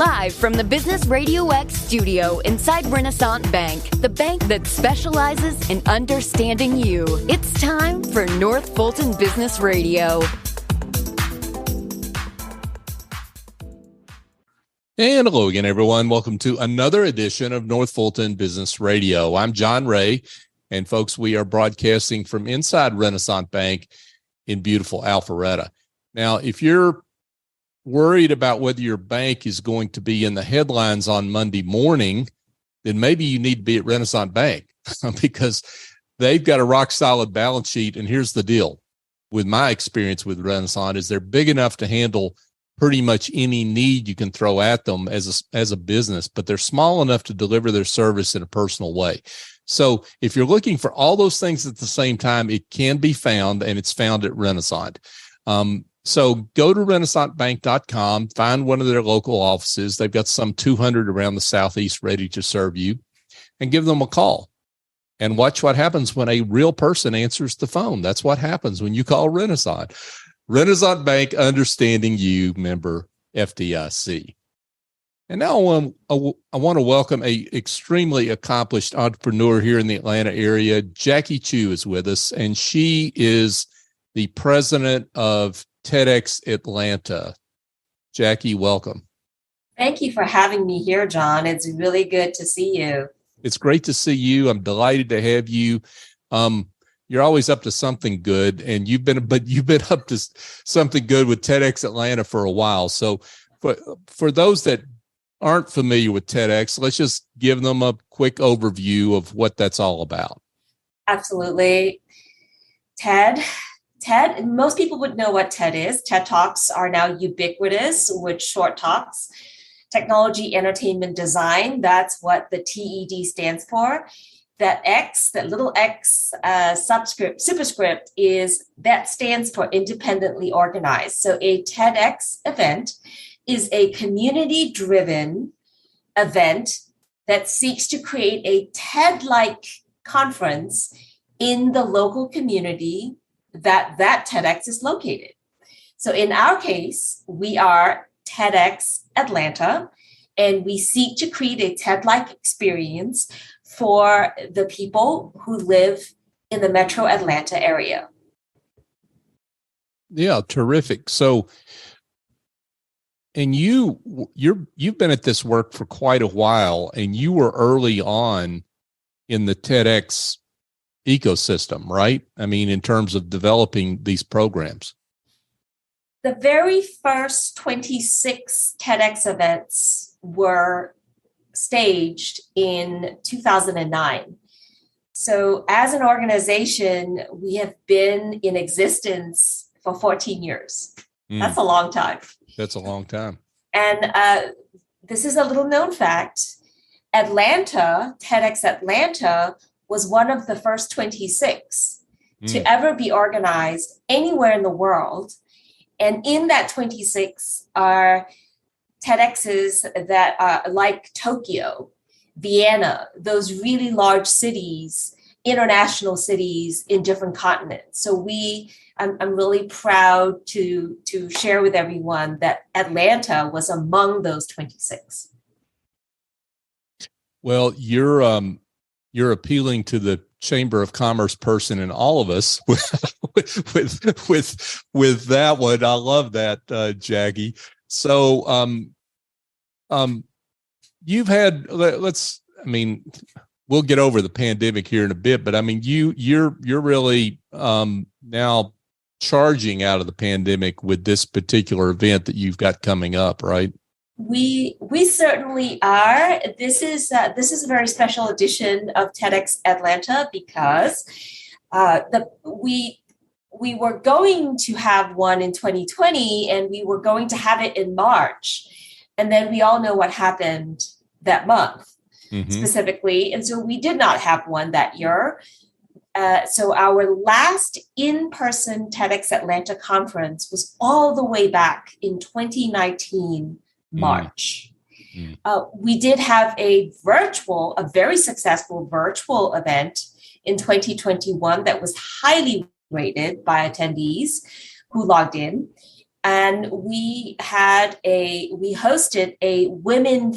Live from the Business RadioX studio inside Renaissance Bank, the bank that specializes in understanding you. It's time for North Fulton Business Radio. And hello again, everyone. Welcome to another edition of North Fulton Business Radio. I'm John Ray, and folks, we are broadcasting from inside Renaissance Bank in beautiful Alpharetta. Now, if you're worried about whether your bank is going to be in the headlines on Monday morning, then maybe you need to be at Renaissance Bank because they've got a rock solid balance sheet. And here's the deal with my experience with Renaissance is they're big enough to handle pretty much any need you can throw at them as a business, but they're small enough to deliver their service in a personal way. So if you're looking for all those things at the same time, it can be found, and it's found at Renaissance. So go to renaissancebank.com, find one of their local offices. They've got some 200 around the Southeast ready to serve you, and give them a call. And watch what happens when a real person answers the phone. That's what happens when you call Renaissance. Renaissance Bank, understanding you, member FDIC. And now I want to welcome a extremely accomplished entrepreneur here in the Atlanta area. Jacqui Chew is with us, and she is the president of TEDxAtlanta. Jacqui, welcome. Thank you for having me here, John. It's really good to see you. It's great to see you. I'm delighted to have you. You're always up to something good, and you've been up to something good with TEDxAtlanta for a while. So for those that aren't familiar with TEDx, let's just give them a quick overview of what that's all about. Absolutely. TED, most people would know what TED is. TED Talks are now ubiquitous with short talks. Technology, entertainment, design, that's what the TED stands for. That little X superscript stands for independently organized. So a TEDx event is a community-driven event that seeks to create a TED-like conference in the local community that TEDx is located. So in our case, we are TEDxAtlanta, and we seek to create a TED-like experience for the people who live in the metro Atlanta area. Yeah, terrific. So, and you've been at this work for quite a while, and you were early on in the TEDx ecosystem, right? I mean, in terms of developing these programs. The very first 26 TEDx events were staged in 2009. So as an organization, we have been in existence for 14 years. That's a long time. That's a long time. And this is a little known fact. TEDxAtlanta was one of the first 26 to ever be organized anywhere in the world. And in that 26 are TEDx's that are like Tokyo, Vienna, those really large cities, international cities in different continents. So I'm really proud to share with everyone that Atlanta was among those 26. Well, you're appealing to the Chamber of Commerce person in all of us with that one. I love that, Jacqui. So, you've had, we'll get over the pandemic here in a bit, but I mean, you're really, now charging out of the pandemic with this particular event that you've got coming up, right? We certainly are. This is a very special edition of TEDxAtlanta because we were going to have one in 2020 and we were going to have it in March. And then we all know what happened that month specifically. And so we did not have one that year. So our last in-person TEDxAtlanta conference was all the way back in 2019, March. We did have a very successful virtual event in 2021 that was highly rated by attendees who logged in. And we hosted a women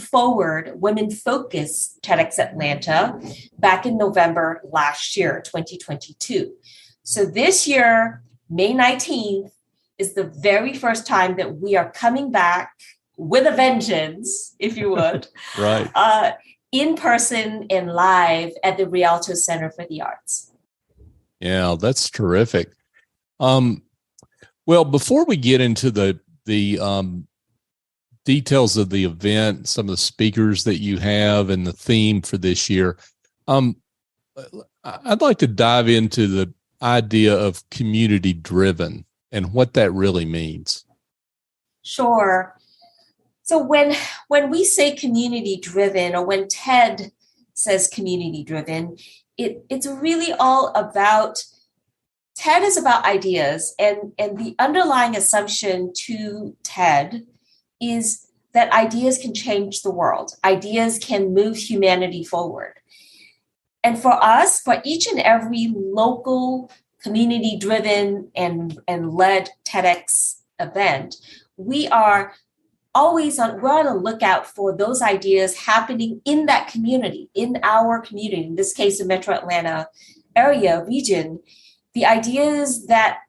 focused TEDxAtlanta back in November last year, 2022. So this year, May 19th, is the very first time that we are coming back with a vengeance, if you would, right, in person and live at the Rialto Center for the Arts. Yeah, that's terrific. Well, before we get into the details of the event, some of the speakers that you have and the theme for this year, I'd like to dive into the idea of community driven and what that really means. Sure. So when we say community driven, or when TED says community driven, it's really all about, TED is about ideas, and the underlying assumption to TED is that ideas can change the world. Ideas can move humanity forward. And for us, for each and every local community-driven and led TEDx event, we're on the lookout for those ideas happening in that community, in our community, in this case, the Metro Atlanta area, region, the ideas that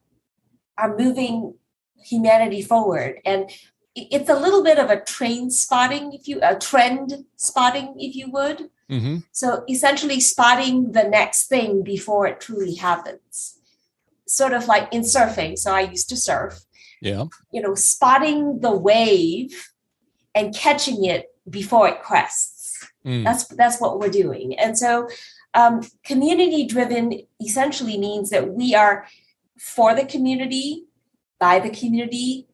are moving humanity forward. And it's a little bit of a trend spotting, if you would. Mm-hmm. So essentially spotting the next thing before it truly happens. Sort of like in surfing. So I used to surf. Yeah. Spotting the wave and catching it before it crests. That's what we're doing. And so community driven essentially means that we are for the community, by the community,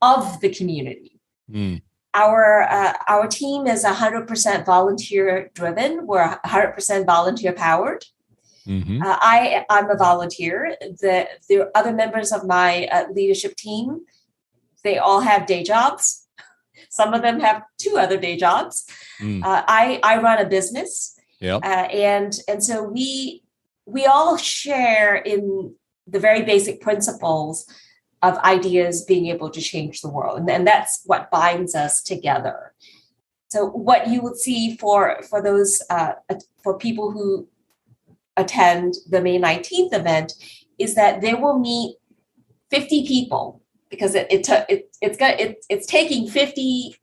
of the community. Our team is 100% volunteer driven. We're 100% volunteer powered. Mm-hmm. I'm a volunteer. The other members of my leadership team, they all have day jobs. Some of them have 2 other day jobs. I run a business. Yep. And so we all share in the very basic principles of ideas being able to change the world. And that's what binds us together. So what you would see for those, for people who attend the May 19th event is that they will meet 50 people, because it's taking 50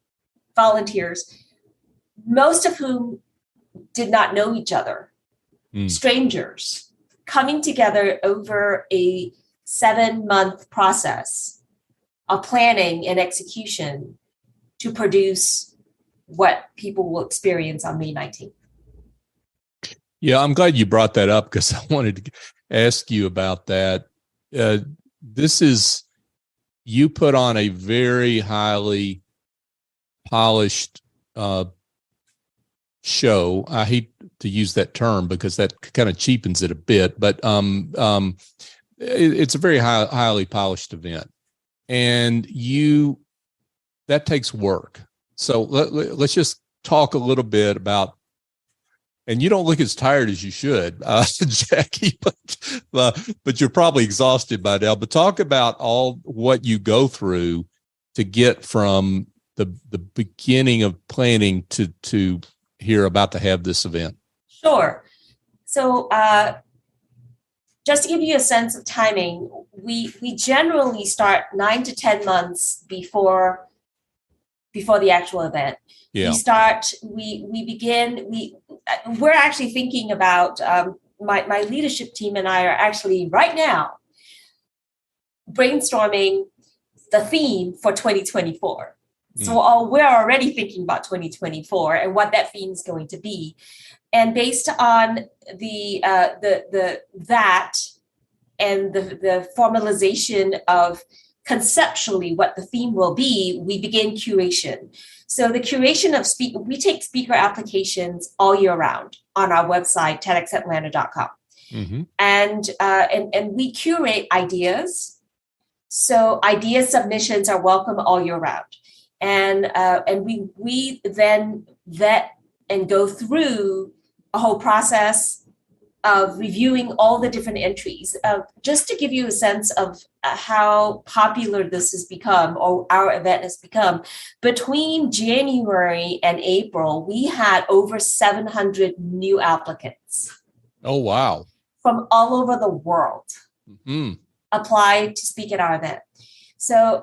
volunteers, most of whom did not know each other, strangers, coming together over a 7-month process of planning and execution to produce what people will experience on May 19th. Yeah, I'm glad you brought that up, because I wanted to ask you about that. You put on a very highly polished show. I hate to use that term because that kind of cheapens it a bit, but it's a very highly polished event, and that takes work. So let's just talk a little bit about. And you don't look as tired as you should, Jacqui, but you're probably exhausted by now. But talk about all what you go through to get from the beginning of planning to here about to have this event. Sure. So just to give you a sense of timing, we generally start 9 to 10 months before the actual event. Yeah. We're actually thinking about, my leadership team and I are actually right now brainstorming the theme for 2024. So we're already thinking about 2024 and what that theme is going to be. And based on the formalization of conceptually what the theme will be, we begin curation. So the curation of we take speaker applications all year round on our website, TEDxAtlanta.com. Mm-hmm. And we curate ideas. So idea submissions are welcome all year round. And we then vet and go through a whole process of reviewing all the different entries. Just to give you a sense of how popular this has become, or our event has become, between January and April, we had over 700 new applicants. Oh, wow. From all over the world apply to speak at our event. So,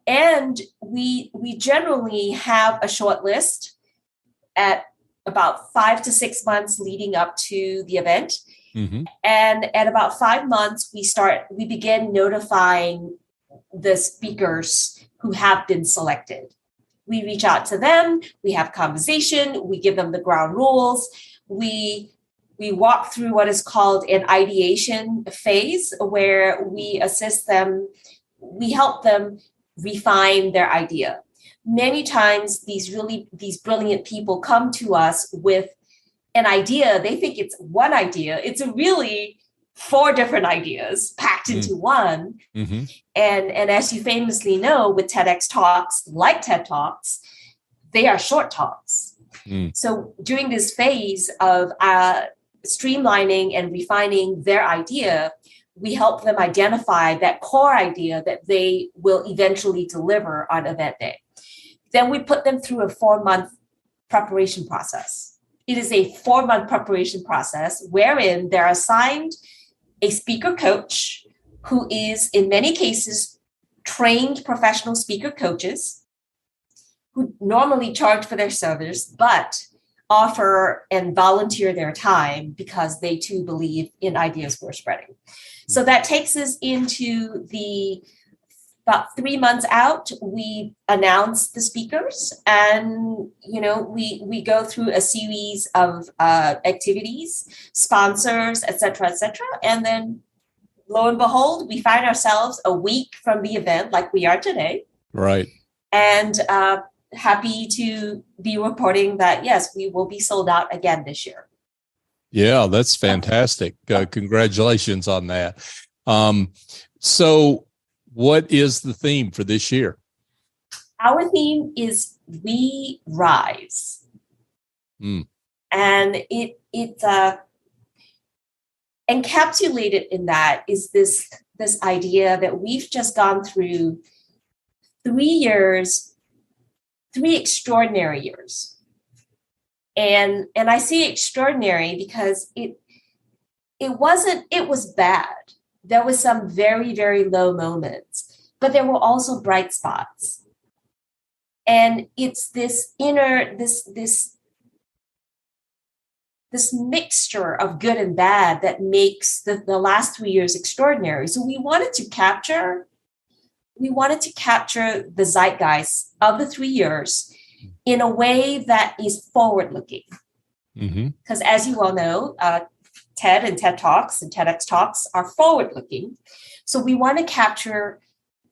and we generally have a short list at about 5 to 6 months leading up to the event. Mm-hmm. And at about 5 months, we begin notifying the speakers who have been selected. We reach out to them, we have conversation, we give them the ground rules, we walk through what is called an ideation phase, where we assist them, we help them refine their idea. Many times these brilliant people come to us with an idea. They think it's one idea. It's really 4 different ideas packed into one. Mm-hmm. And as you famously know, with TEDx talks, like TED Talks, they are short talks. So during this phase of streamlining and refining their idea, we help them identify that core idea that they will eventually deliver on event day. Then we put them through a 4-month preparation process. It is a 4-month preparation process wherein they're assigned a speaker coach who is, in many cases, trained professional speaker coaches who normally charge for their service, but offer and volunteer their time because they too believe in ideas worth spreading. So that takes us into about 3 months out, we announce the speakers, and we go through a series of activities, sponsors, et cetera, and then lo and behold, we find ourselves a week from the event, like we are today. Right. And happy to be reporting that yes, we will be sold out again this year. Yeah, that's fantastic. Congratulations on that. So what is the theme for this year? Our theme is We Rise. And it encapsulated in that is this idea that we've just gone through 3 years, 3 extraordinary years. And I say extraordinary because it was bad. There was some very, very low moments, but there were also bright spots. And it's this this mixture of good and bad that makes the last 3 years extraordinary. So we wanted to capture the zeitgeist of the 3 years in a way that is forward-looking. Because as you all know, TED and TED Talks and TEDx Talks are forward-looking. So we want to capture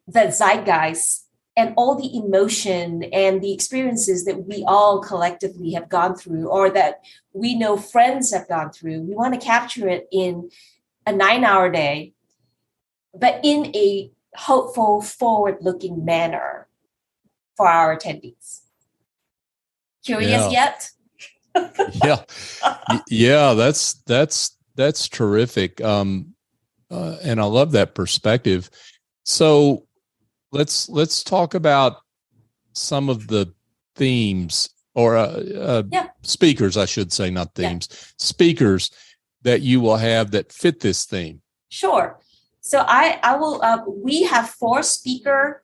the zeitgeist and all the emotion and the experiences that we all collectively have gone through, or that we know friends have gone through. We want to capture it in a 9-hour day, but in a hopeful, forward-looking manner for our attendees. Curious yet? Yeah, that's terrific. And I love that perspective. So let's talk about some of the themes or speakers, I should say, not themes, speakers that you will have that fit this theme. Sure. So I will, we have 4 speaker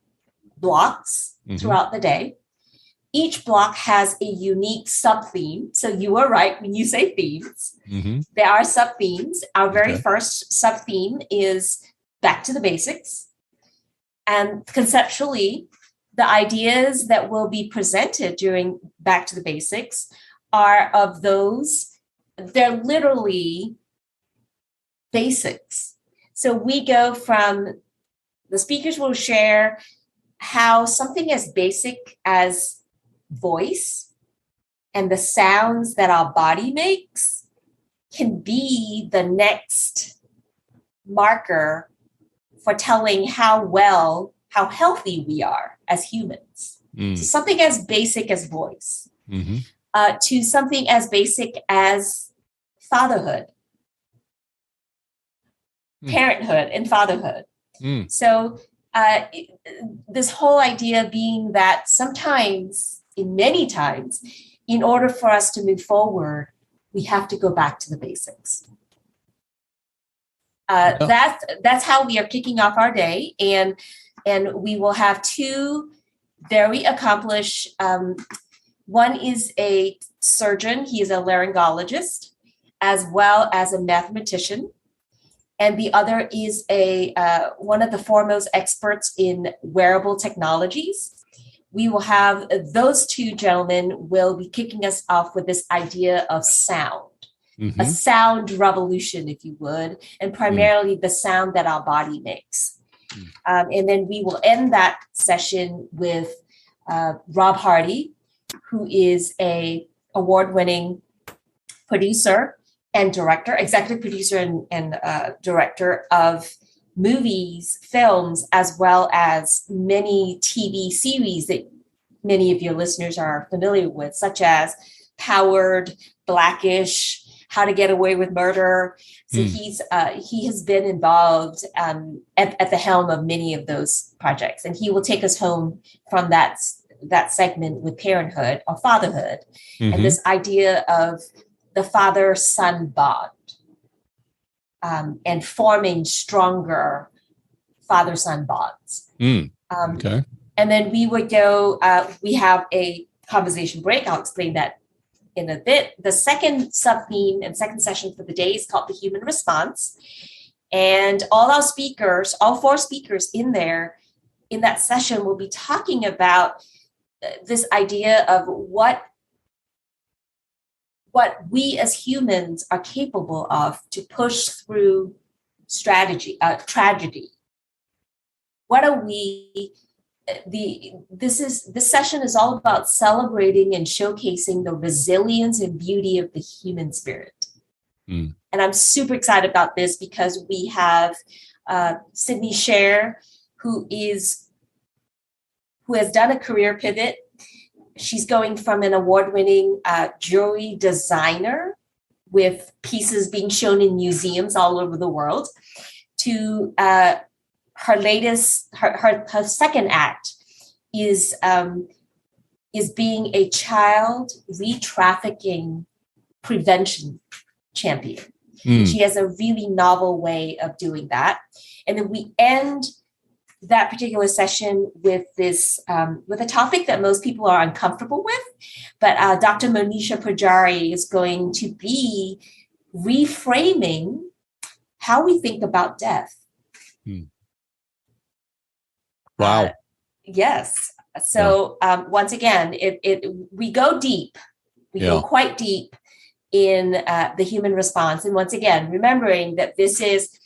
blocks throughout the day. Each block has a unique sub-theme. So you are right when you say themes. There are sub-themes. Our very first sub-theme is back to the basics. And conceptually, the ideas that will be presented during Back to the Basics are of those, they're literally basics. So we go from, the speakers will share how something as basic as voice and the sounds that our body makes can be the next marker for telling how healthy we are as humans. So something as basic as voice, to something as basic as fatherhood, parenthood and fatherhood. Mm. So this whole idea being that sometimes, many times, in order for us to move forward, we have to go back to the basics. That's how we are kicking off our day, and we will have two very accomplished. One is a surgeon; he is a laryngologist, as well as a mathematician, and the other is one of the foremost experts in wearable technologies. We will have those two gentlemen will be kicking us off with this idea of sound. Mm-hmm. A sound revolution, if you would, and primarily the sound that our body makes. And then we will end that session with Rob Hardy, who is a award-winning producer and director, executive producer and director of movies, films, as well as many TV series that many of your listeners are familiar with, such as Powered, Blackish, How to Get Away with Murder. So he has been involved at the helm of many of those projects, and he will take us home from that segment with parenthood or fatherhood, and this idea of the father-son bond, and forming stronger father-son bonds. Okay. And then we would go. We have a conversation break. I'll explain that in a bit. The second sub-theme and second session for the day is called the human response. And all our speakers, all four speakers in that session will be talking about this idea of what we as humans are capable of to push through tragedy. What are we? This session is all about celebrating and showcasing the resilience and beauty of the human spirit. And I'm super excited about this because we have Sydney Scher, who has done a career pivot. She's going from an award-winning jewelry designer with pieces being shown in museums all over the world to her latest, her second act is being a child re-trafficking prevention champion. She has a really novel way of doing that. And then we end that particular session with this, with a topic that most people are uncomfortable with, but Dr. Monisha Pujari is going to be reframing how we think about death. Wow. Yes. So once again, we go deep. We go quite deep in the human response. And once again, remembering that this is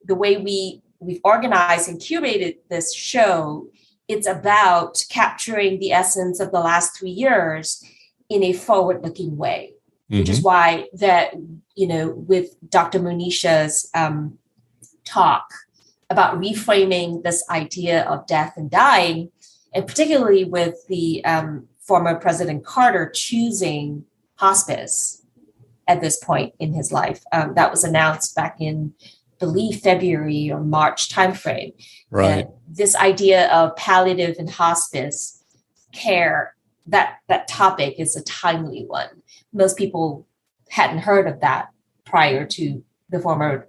the way we've organized and curated this show. It's about capturing the essence of the last 3 years in a forward-looking way, which is why that, with Dr. Monisha's talk about reframing this idea of death and dying, and particularly with the former President Carter choosing hospice at this point in his life. That was announced back in, I believe, February or March timeframe. Right. This idea of palliative and hospice care, that topic is a timely one. Most people hadn't heard of that prior to the former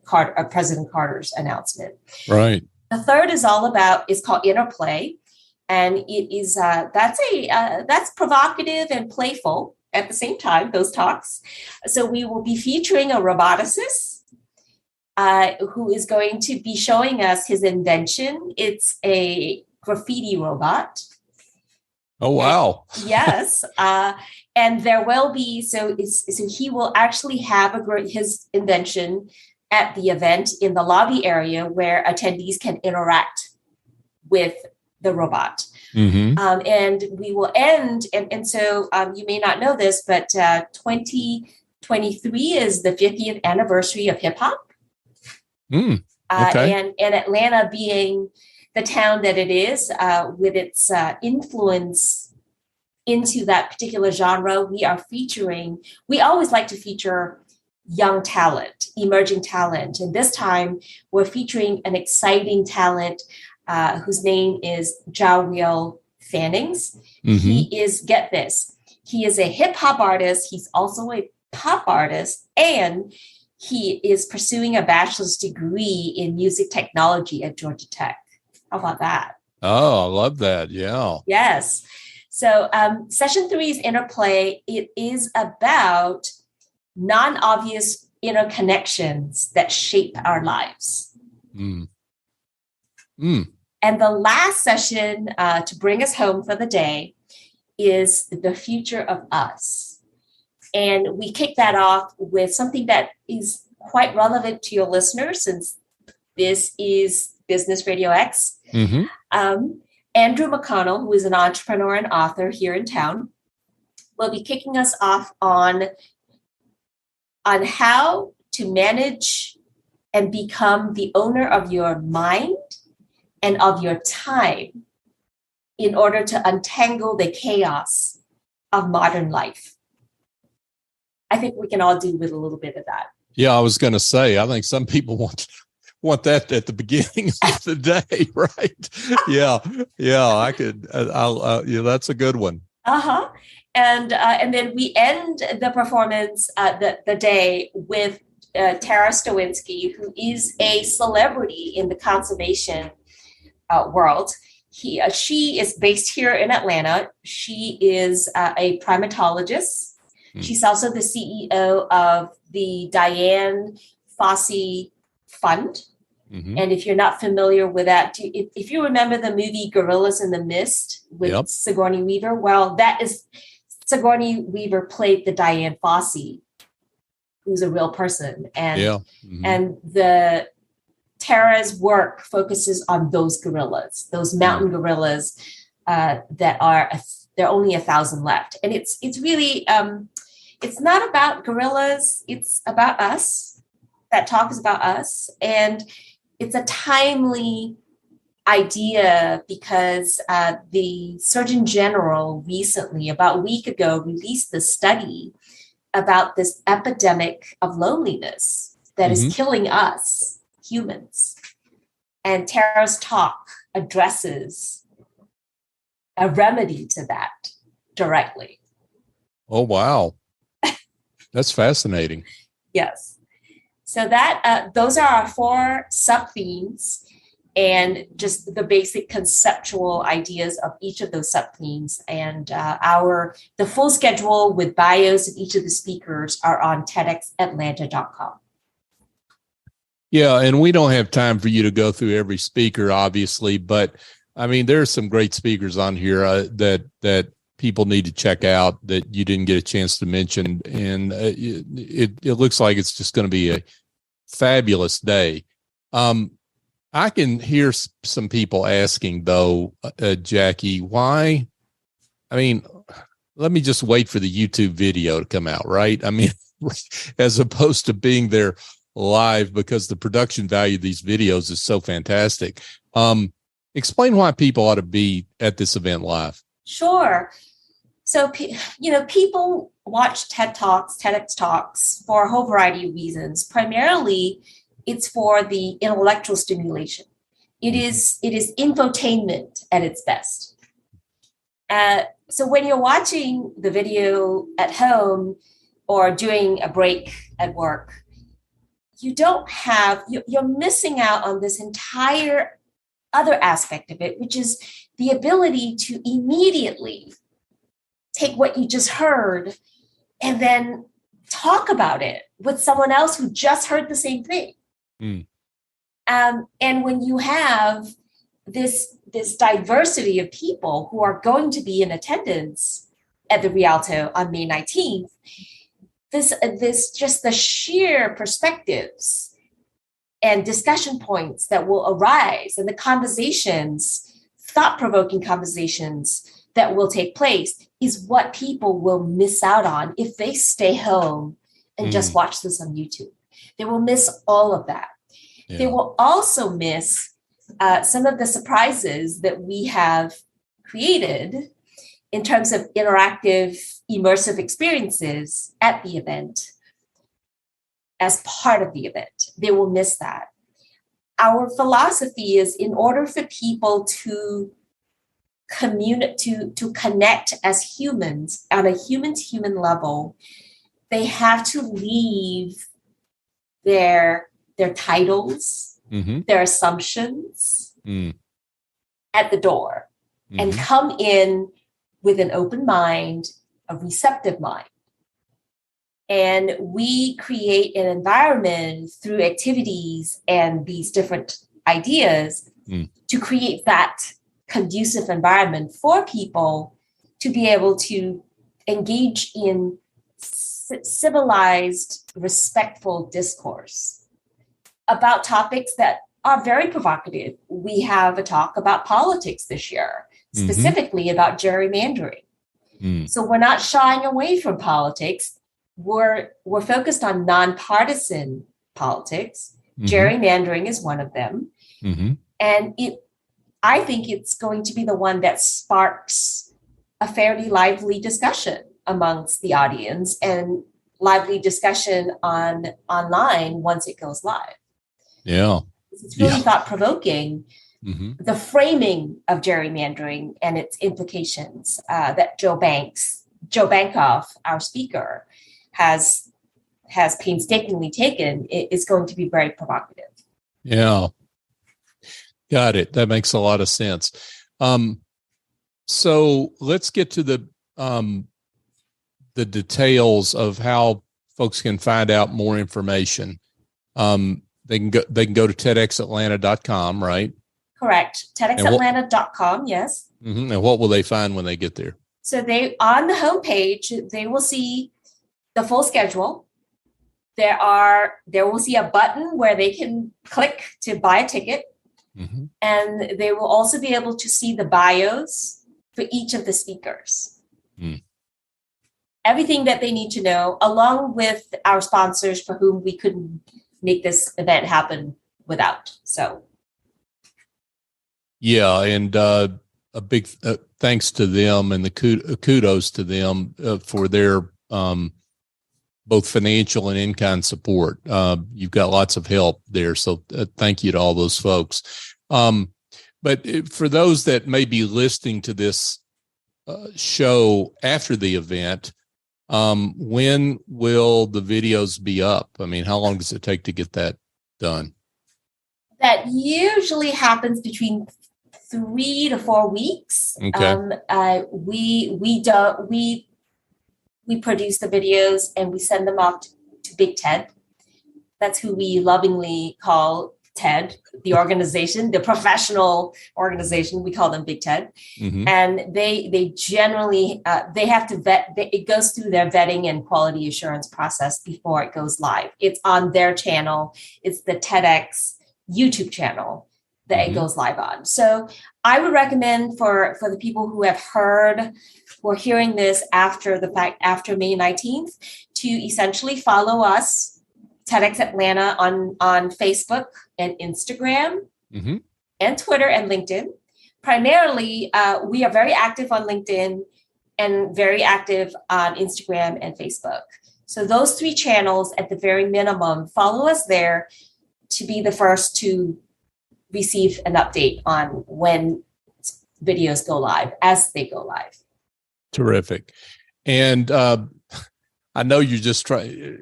President Carter's announcement. Right. The third is called Interplay, and it is that's provocative and playful at the same time. Those talks. So we will be featuring a roboticist who is going to be showing us his invention. It's a graffiti robot. Oh wow! Yes, and there will be so he will actually have his invention at the event in the lobby area where attendees can interact with the robot. And we will end, and so you may not know this, but 2023 is the 50th anniversary of hip hop. Okay. And Atlanta being the town that it is, with its influence into that particular genre, we always like to feature young talent, emerging talent. And this time we're featuring an exciting talent whose name is Jacqui Fannings. He is, get this, he is a hip hop artist. He's also a pop artist, and he is pursuing a bachelor's degree in music technology at Georgia Tech. How about that? Oh, I love that. Yeah. Yes. So session 3 is interplay. It is about non-obvious interconnections that shape our lives. And the last session to bring us home for the day is the future of us. And we kick that off with something that is quite relevant to your listeners, since this is Business RadioX. Andrew McConnell, who is an entrepreneur and author here in town, will be kicking us off on how to manage and become the owner of your mind and of your time in order to untangle the chaos of modern life. I think we can all do with a little bit of that. Yeah, I was going to say, I think some people want that at the beginning of the day, right? I could. That's a good one. And then we end the performance, the day, with Tara Stowinski, who is a celebrity in the conservation world. She is based here in Atlanta. She is a primatologist. She's also the CEO of the Diane Fossey Fund. And if you're not familiar with that, if you remember the movie Gorillas in the Mist with Sigourney Weaver, well, that is Sigourney Weaver played the Diane Fossey, who's a real person. And and the Tara's work focuses on those gorillas, those mountain gorillas that are there are only 1,000 left. And it's really it's not about gorillas, it's about us. That talk is about us. And it's a timely idea because the Surgeon General recently, about a week ago, released the study about this epidemic of loneliness that is killing us humans. And Tara's talk addresses a remedy to that directly. Oh, wow. That's fascinating. Yes. So that those are our 4 sub-themes and just the basic conceptual ideas of each of those sub-themes. And the full schedule with bios of each of the speakers are on TEDxAtlanta.com. Yeah, and we don't have time for you to go through every speaker, obviously, but I mean, there's some great speakers on here that people need to check out that you didn't get a chance to mention, and it looks like it's just going to be a fabulous day. I can hear some people asking, though, Jacqui, why? I mean, let me just wait for the YouTube video to come out, right? I mean, as opposed to being there live, because the production value of these videos is so fantastic. Explain why people ought to be at this event live. Sure. So, people watch TED Talks, TEDx Talks for a whole variety of reasons. Primarily, it's for the intellectual stimulation. It is infotainment at its best. So when you're watching the video at home or doing a break at work, you're missing out on this entire other aspect of it, which is the ability to immediately take what you just heard and then talk about it with someone else who just heard the same thing. And when you have this diversity of people who are going to be in attendance at the Rialto on May 19th, this just the sheer perspectives and discussion points that will arise and the conversations, thought-provoking conversations that will take place is what people will miss out on if they stay home and just watch this on YouTube. They will miss all of that. Yeah. They will also miss some of the surprises that we have created in terms of interactive, immersive experiences at the event. as part of the event. They will miss that. Our philosophy is, in order for people to connect as humans on a human-to-human level, they have to leave their titles, their assumptions at the door, and come in with an open mind, a receptive mind. And we create an environment through activities and these different ideas to create that conducive environment for people to be able to engage in civilized, respectful discourse about topics that are very provocative. We have a talk about politics this year, specifically about gerrymandering. So we're not shying away from politics. We're focused on nonpartisan politics. Gerrymandering is one of them. And I think it's going to be the one that sparks a fairly lively discussion amongst the audience and lively discussion online once it goes live. Yeah. It's really thought-provoking, the framing of gerrymandering and its implications that Joe Bankoff, our speaker, has painstakingly taken is going to be very provocative. Yeah. Got it. That makes a lot of sense. So let's get to the details of how folks can find out more information. They can go to TEDxAtlanta.com, right? Correct. TEDxAtlanta.com, yes. And what will they find when they get there? So on the homepage, they will see the full schedule. They will see a button where they can click to buy a ticket. And they will also be able to see the bios for each of the speakers. Everything that they need to know, along with our sponsors for whom we couldn't make this event happen without. So, yeah, and a big thanks to them and the kudos to them for their both financial and in-kind support. You've got lots of help there, so thank you to all those folks. But for those that may be listening to this show after the event, when will the videos be up? I mean, how long does it take to get that done? That usually happens between 3 to 4 weeks. Okay. We produce the videos and we send them off to Big TED. That's who we lovingly call TED, the organization, the professional organization. We call them Big TED. And they generally, they have to vet, it goes through their vetting and quality assurance process before it goes live. It's on their channel. It's the TEDx YouTube channel that it goes live on. So I would recommend for the people who have heard or hearing this after May 19th, to essentially follow us, TEDx Atlanta, on Facebook and Instagram and Twitter and LinkedIn. Primarily, we are very active on LinkedIn and very active on Instagram and Facebook. So those 3 channels, at the very minimum, follow us there to be the first to receive an update on when videos go live, as they go live. Terrific. And I know you just try,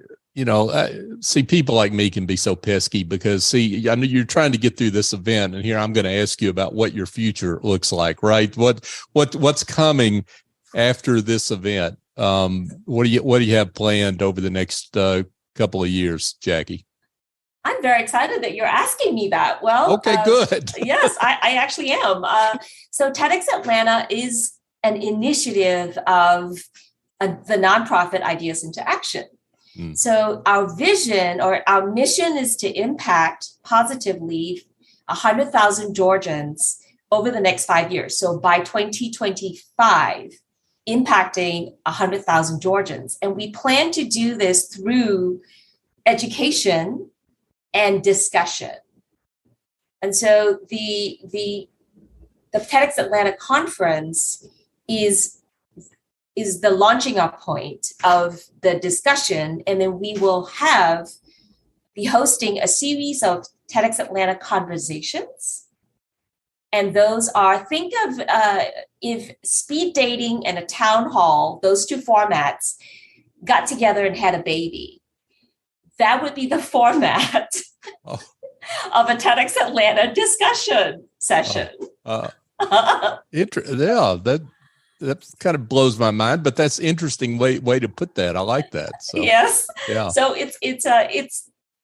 see, people like me can be so pesky because, I know you're trying to get through this event, and here I'm going to ask you about what your future looks like, right? What's coming after this event? What do you have planned over the next couple of years, Jacqui? I'm very excited that you're asking me that. Well, okay, good. Yes, I actually am. So TEDx Atlanta is an initiative of the nonprofit Ideas into Action. So our vision or our mission is to impact positively 100,000 Georgians over the next 5 years. So by 2025, impacting 100,000 Georgians. And we plan to do this through education and discussion. And so the TEDx Atlanta conference is the launching up point of the discussion. And then we will have be hosting a series of TEDxAtlanta conversations. And those are, think of if speed dating and a town hall, those two formats, got together and had a baby. That would be the format of a TEDxAtlanta discussion session. That kind of blows my mind, but that's interesting way to put that. I like that. So, yes. Yeah. So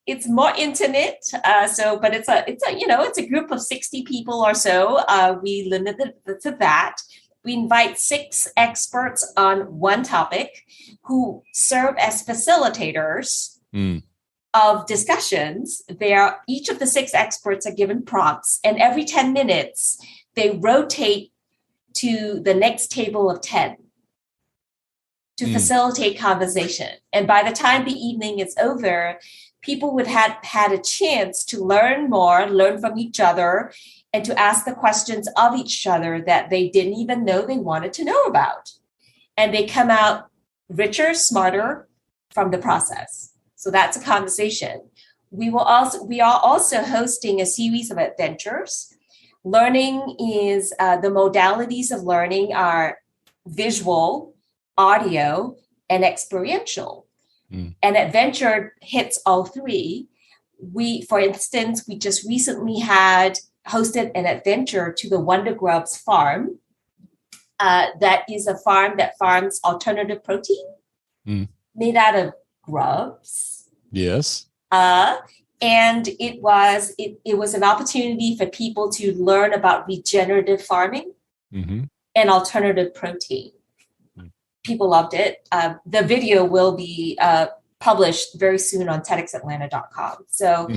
it's more intimate. But it's a group of 60 people or so. We limit it to that. We invite 6 experts on one topic who serve as facilitators of discussions. Each of the 6 experts are given prompts, and every 10 minutes, they rotate to the next table of 10 to facilitate conversation. And by the time the evening is over, people would have had a chance to learn from each other, and to ask the questions of each other that they didn't even know they wanted to know about. And they come out richer, smarter from the process. So that's a conversation. We are also hosting a series of adventures. Learning is the modalities of learning are visual, audio, and experiential. And adventure hits all 3. For instance, we just recently hosted an adventure to the Wonder Grubs farm. That is a farm that farms alternative protein made out of grubs. Yes. And it was an opportunity for people to learn about regenerative farming and alternative protein. People loved it. The video will be published very soon on TEDxAtlanta.com. So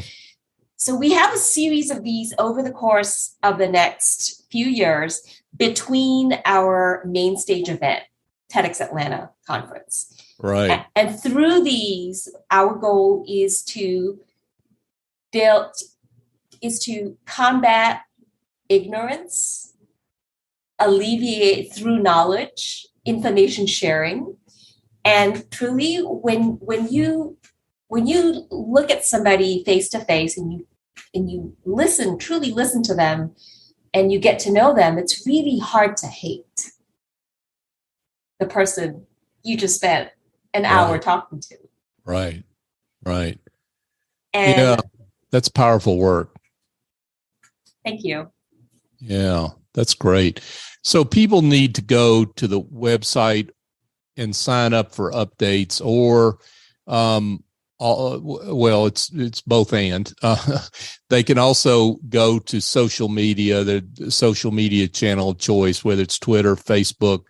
we have a series of these over the course of the next few years between our main stage event, TEDxAtlanta conference. Right. And through these, our goal is to combat ignorance, alleviate through knowledge, information sharing. And truly, when you look at somebody face to face and you truly listen to them, and you get to know them, it's really hard to hate the person you just spent an hour talking to. Right. And Yeah, that's powerful work. Thank you. Yeah, that's great. So people need to go to the website and sign up for updates, or it's both and. They can also go to social media, the social media channel of choice, whether it's Twitter, Facebook,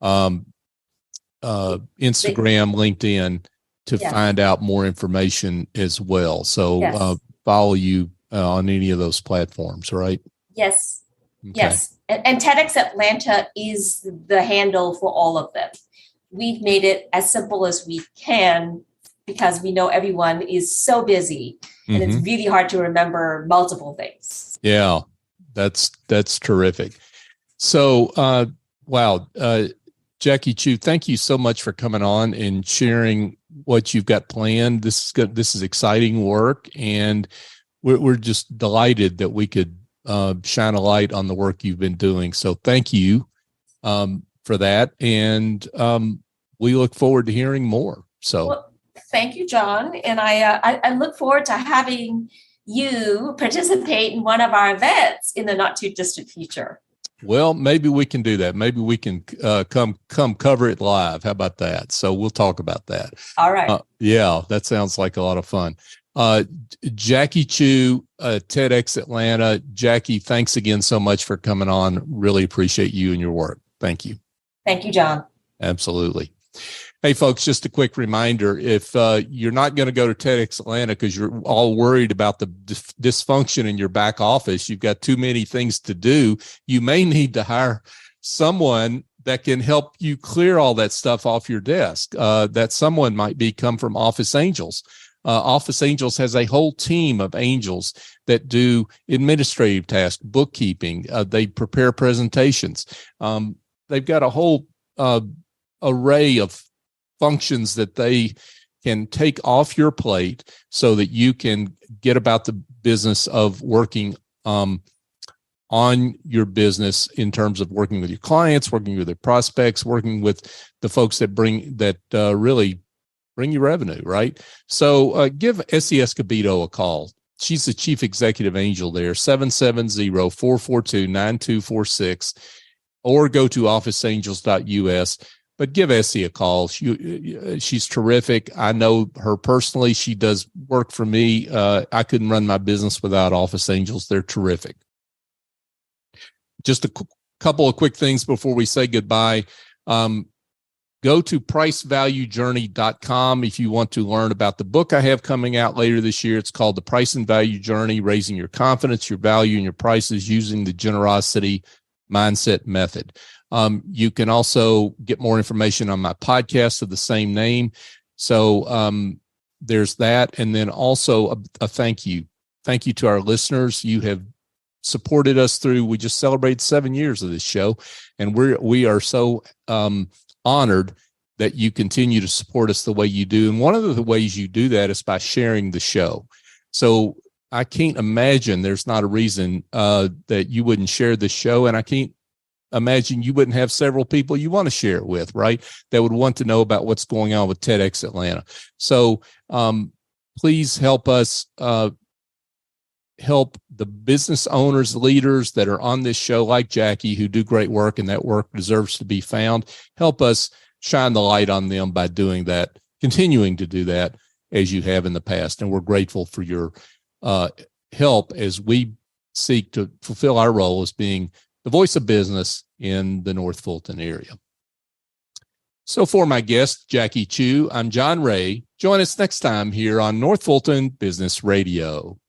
Instagram, LinkedIn, to find out more information as well. So follow you on any of those platforms, right? Yes. Okay. Yes. And TEDxAtlanta is the handle for all of them. We've made it as simple as we can because we know everyone is so busy and it's really hard to remember multiple things. Yeah, that's terrific. So, Jacqui Chew, thank you so much for coming on and sharing what you've got planned. This is exciting work, and we're just delighted that we could shine a light on the work you've been doing. So thank you for that, and we look forward to hearing more. So, thank you, John, and I look forward to having you participate in one of our events in the not too distant future. Well, maybe we can do that. Maybe we can come cover it live. How about that? So we'll talk about that. All right. Yeah, that sounds like a lot of fun. Jacqui Chew, TEDxAtlanta. Jacqui, thanks again so much for coming on. Really appreciate you and your work. Thank you. Thank you, John. Absolutely. Hey, folks, just a quick reminder. If you're not going to go to TEDxAtlanta because you're all worried about the dysfunction in your back office, you've got too many things to do, you may need to hire someone that can help you clear all that stuff off your desk. That someone might come from Office Angels. Office Angels has a whole team of angels that do administrative tasks, bookkeeping. They prepare presentations. They've got a whole array of functions that they can take off your plate so that you can get about the business of working on your business in terms of working with your clients, working with their prospects, working with the folks that really bring you revenue, right? So give Essie Escobedo a call. She's the chief executive angel there, 770-442-9246, or go to officeangels.us. But give Essie a call. She's terrific. I know her personally. She does work for me. I couldn't run my business without Office Angels. They're terrific. Just a couple of quick things before we say goodbye. Go to pricevaluejourney.com if you want to learn about the book I have coming out later this year. It's called The Price and Value Journey, Raising Your Confidence, Your Value, and Your Prices Using the Generosity Mindset Method. You can also get more information on my podcast of the same name. So there's that. And then also a thank you. Thank you to our listeners. You have supported us through, we just celebrated 7 years of this show. And we are so honored that you continue to support us the way you do. And one of the ways you do that is by sharing the show. So I can't imagine there's not a reason that you wouldn't share this show. And I can't imagine you wouldn't have several people you want to share it with, right? That would want to know about what's going on with TEDxAtlanta. So please help us help the business owners, leaders that are on this show, like Jacqui, who do great work, and that work deserves to be found. Help us shine the light on them by doing that, continuing to do that as you have in the past. And we're grateful for your help as we seek to fulfill our role as being the voice of business in the North Fulton area. So for my guest, Jacqui Chew, I'm John Ray. Join us next time here on North Fulton Business Radio.